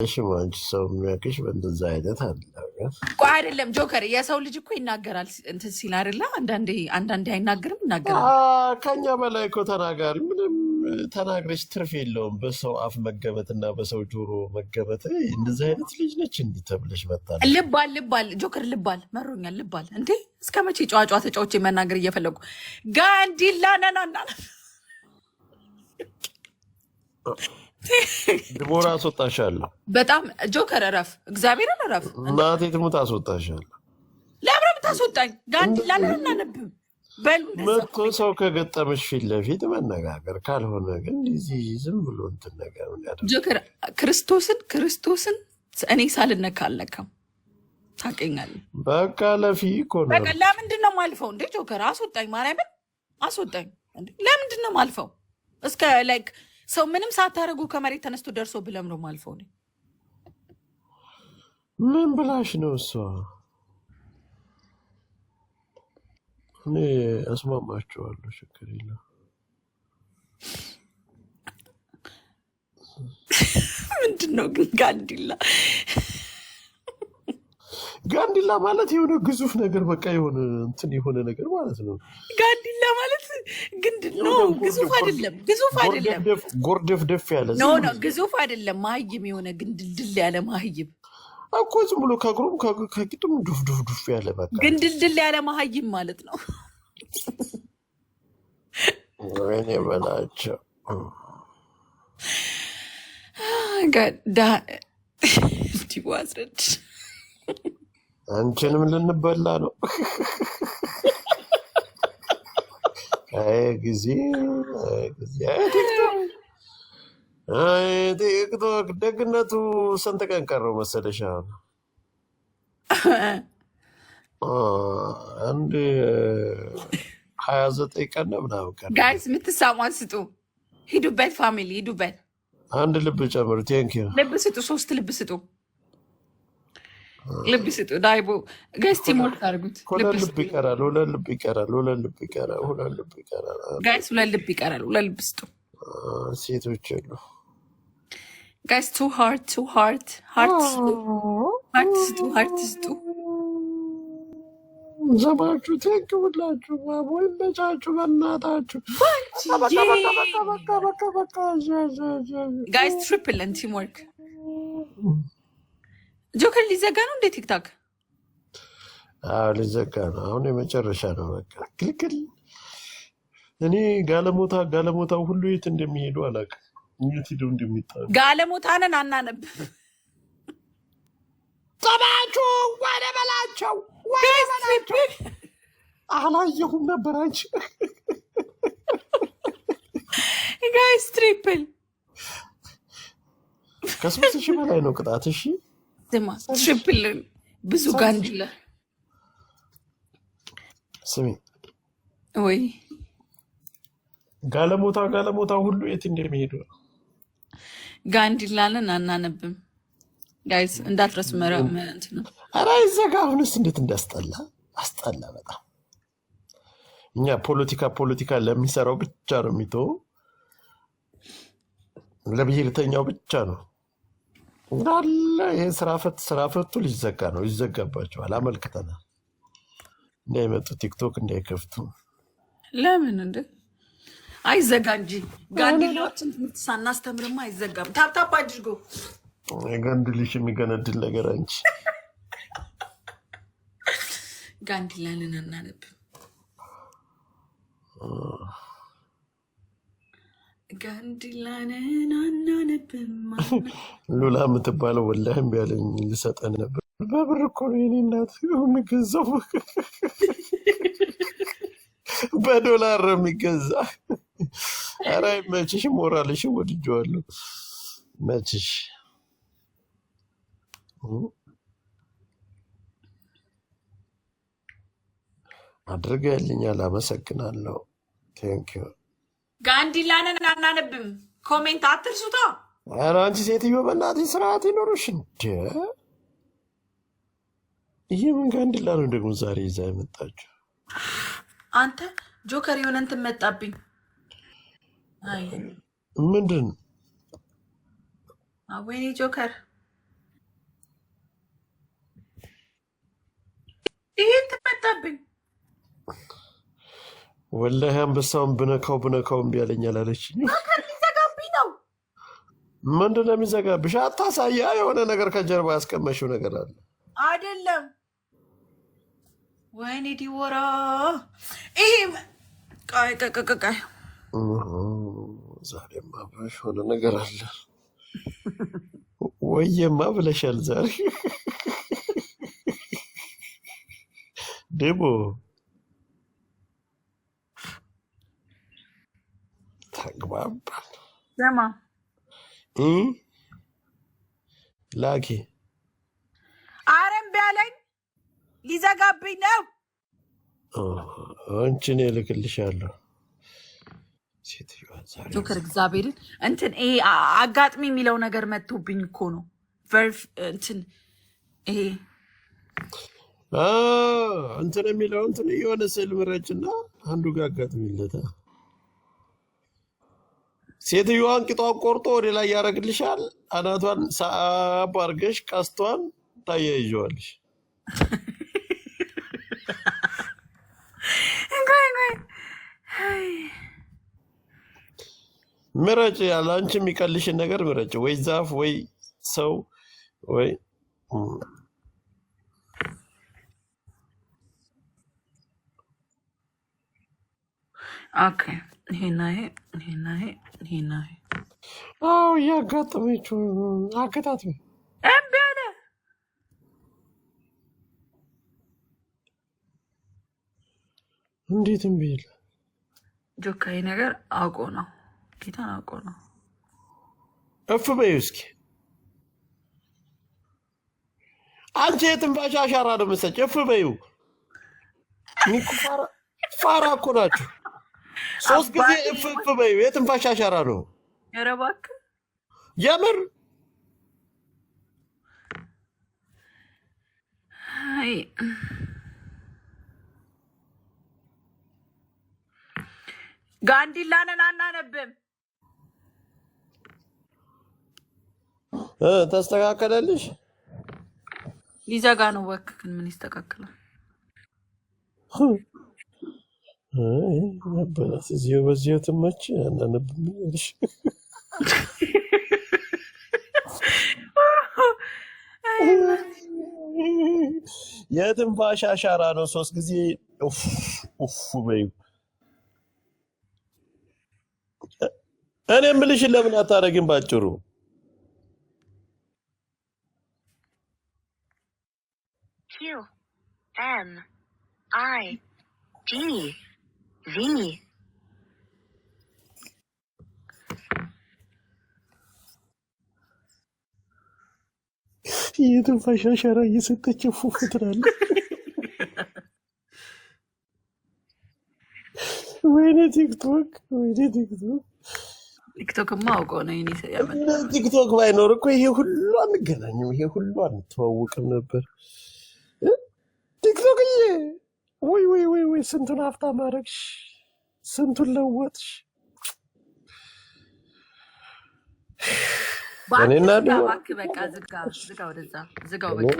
እሺ ማንቺ ሰው የሚያውቅሽ በእንደዛ አይነት አለ ቆይ አይደለም ጆከር፣ የሰው ልጅ እኮ ይናገራል እንትን ሲል አይደለ? አንዳንዴ አይናገርም፣ ይናገራል። ከኛ በላይ እኮ ተናጋሪ ምንም ተናግረሽ ትርፍ የለውም። በሰው አፍ መገበት እና በሰው ጆሮ መገበት እንደዚህ አይነት ልጅ ነች እንዲህ ተብለሽ መጣል። ልባል ጆከር ልባል መሮኛል። ልባል እንዴ እስከ መቼ ጨዋጫ ተጫዎች መናገር እየፈለጉ ጋንዲላ ነናና ድቦራ አስወጣሻለሁ። በጣም ጆከር እረፍ፣ እግዚአብሔርን እረፍ። እናቴ ትሙት አስወጣሻለሁ። ለምን ብታስወጣኝ? ጋንዲላ ነናነብም መጥቶ ሰው ከገጠመሽ ፊት ለፊት መነጋገር ካልሆነ ግን እዚህ ዝም ብሎ እንትን ነገር ጆከር ክርስቶስን እኔ ሳልነካ አልነካም። ታውቀኛለህ። በቃ ለፊ እኮ ነው። በቃ ለምንድን ነው የማልፈው እንዴ? ጆከር አስወጣኝ፣ ማርያምን አስወጣኝ። ለምንድን ነው የማልፈው? እስከ ላይክ ሰው ምንም ሳታደርጉ ከመሬት ተነስቶ ደርሶ ብለም ነው የማልፈው። ምን ብላሽ ነው እሷ? እኔ አስማማቸዋለሁ፣ ችግር የለም። ምንድን ነው ግን ጋንዲላ ማለት የሆነ ግዙፍ ነገር በቃ የሆነ እንትን የሆነ ነገር ማለት ነው። ጋንዲላ ማለት ግንድን ነው። ግዙፍ አይደለም፣ ጎርደፍደፍ ያለ ኖ ግዙፍ አይደለም። ማህይም የሆነ ግንድልድል ያለ ማህይም እኮ ዝም ብሎ ከእግሩም ከቂጡም ዱፍ ያለ በቃ ግንድልድል ያለ ማህይም ማለት ነው። ወይኔ በላቸው ዋስረድ አንቺንም ልንበላ ነው። ጊዜ ቲክቶክ ደግነቱ ስንት ቀን ቀረው መሰለሽ? አንድ 29 ቀን ነው ምናምን ቀን። ጋይስ የምትሳሟን ስጡ፣ ሂዱበት፣ ፋሚሊ ሂዱበት። አንድ ልብ ጨምሩ። ቴንኪዩ። ልብ ስጡ፣ 3 ልብ ስጡ፣ ልብ ስጡ። ዳይቦ ጋይስ ቲሞርክ አድርጉት። ሁለት ልብ ይቀራል። ጋይስ 2 ልብ ይቀራል። 2 ልብ ስጡ። ሴቶች የሉ ጋይስ። ቱ ሃርት ስጡ። ዘባችሁ ቴንክ ሁላችሁ ወይ መቻችሁ በእናታችሁ በቃ ጋይስ። ትሪፕል ኤንድ ቲምወርክ። ጆከር ሊዘጋ ነው እንዴ ቲክታክ? ሊዘጋ ነው አሁን፣ የመጨረሻ ነው በቃ ክልክል። እኔ ጋለሞታው ሁሉ የት እንደሚሄዱ አላውቅም። የት ሄደው እንደሚጣሉ ጋለሞታንን አናነብ ጠባችሁ ወደ በላቸው አላየሁም ነበር አንቺ ጋይስ። ትሪፕል ከ3,000 በላይ ነው ቅጣት። እሺ ስማ፣ ትሪፕል ብዙ ጋንዲላ ስሚ ወይ ጋለሞታ ሁሉ የት እንደሚሄዱ ነው። ጋንዲላንን አናነብም ጋይስ፣ እንዳትረሱ። መረመንት ነው። ኧረ ይዘጋ። አሁንስ እንዴት እንዳስጠላ አስጠላ በጣም። እኛ ፖለቲካ ለሚሰራው ብቻ ነው የሚተወው፣ ለብሔርተኛው ብቻ ነው እንዳለ። ይህ ስራ ፈቱ ሊዘጋ ነው። ይዘጋባቸዋል። አመልክተናል እንዳይመጡ ቲክቶክ እንዳይከፍቱ። ለምን እንደ አይዘጋ እንጂ ጋንዲላዎችን ትምህርት ሳናስተምርማ አይዘጋም። ታፕታፕ አድርጎ ጋንድልሽ የሚገነድል ነገር አንቺ። ጋንዲላንን አናነብም። ሉላ የምትባለው ወላሂ እምቢ አለኝ። ልሰጠን ነበር በብር እኮ ነው የኔ እናት የሚገዛው፣ በዶላር ነው የሚገዛ። ኧረ መችሽ፣ ሞራልሽ ወድጄዋለሁ። መችሽ አድርገልኛል። አመሰግናለሁ። ቴንኪዩ። ጋንዲላንን አናነብም። ኮሜንት አትርሱታ። ኧረ አንቺ ሴትዮ በእናትሽ ስርዓት ይኖርሽ እንደ ይህ ምን ጋንዲላ ነው ደግሞ ዛሬ ይዛ የመጣችው? አንተ ጆከር የሆነ እንትን መጣብኝ። ምንድን ወይኔ ጆከር ይሄን ትመጣብኝ ወላሂ አንበሳውን ብነካው እምቢ አለኛል አለችኝ። ሊዘጋብኝ ነው። ምንድን ነው የሚዘጋብሽ? አታሳያ። የሆነ ነገር ከጀርባ ያስቀመሽው ነገር አለ አይደለም? ወይኔ ዲወራ ይሄ ቃይ ዛሬማ አብረሽ ሆነ ነገር አለ። ወየማ ብለሻል ዛሬ ደግሞ ተግባባል። ዘማ ላኪ አረም ቢያለኝ ሊዘጋብኝ ነው። አንቺን እልክልሻለሁ። ጆከር እግዚአብሔርን እንትን ይሄ አጋጥሚ የሚለው ነገር መጥቶብኝ እኮ ነው። እንትን ይሄ እንትን የሚለው እንትን የሆነ ስዕል ምረጭና አንዱ ጋር አጋጥሚለታ። ሴትዮዋን ቂጧን ቆርጦ ወደ ላይ ያደርግልሻል። አናቷን ሳብ አድርገሽ ቀስቷን ታያይዘዋለሽ። ምረጭ። ያለ አንቺ የሚቀልሽን ነገር ምረጭ። ወይ ዛፍ ወይ ሰው ወይ ኦኬ። ይሄና ይሄ እያጋጠመችው አገጣጥሚ እምቢ አለ። እንዴት እምቢ ይል? ጆካይ ነገር አውቆ ነው፣ ጌታን አውቆ ነው። እፍ በይው እስኪ። አንቺ የትንፋሽ አሻራ ነው የምትሰጪው። እፍ በይው። ፋራ እኮ ናችሁ። 3 ጊዜ እፍ በይው። የትንፋሽ አሻራ ነው። ኧረ እባክህ የምር ጋንዲላንን አናነብም። ተስተካከለልሽ? ሊዘጋ ነው። ወክክን ምን ይስተካከላል? ነበራት እዚሁ በዚሁ ትመች አናነብም ያልሽ የትንፋሽ አሻራ ነው። 3 ጊዜ ኡፍ በይው። እኔ የምልሽን ለምን አታረጊም? ባጭሩ QMID የትንፋሽ አሻራ እየሰጠች ፉፍ ትላለች። ወይኔ ቲክቶክ፣ ወይኔ ቲክቶክ። ቲክቶክማ አውቀው ነው የኔ ቲክቶክ ባይኖር እኮ ይሄ ሁሉ አንገናኝም፣ ይሄ ሁሉ አንተዋወቅም ነበር። ቲክቶክዬ ወይ ወይ ወይ ወይ፣ ስንቱን ሀብታም አደረግሽ፣ ስንቱን ለወጥሽ። እኔና በቃ ዝጋ፣ ወደዛ ዝጋው በቃ።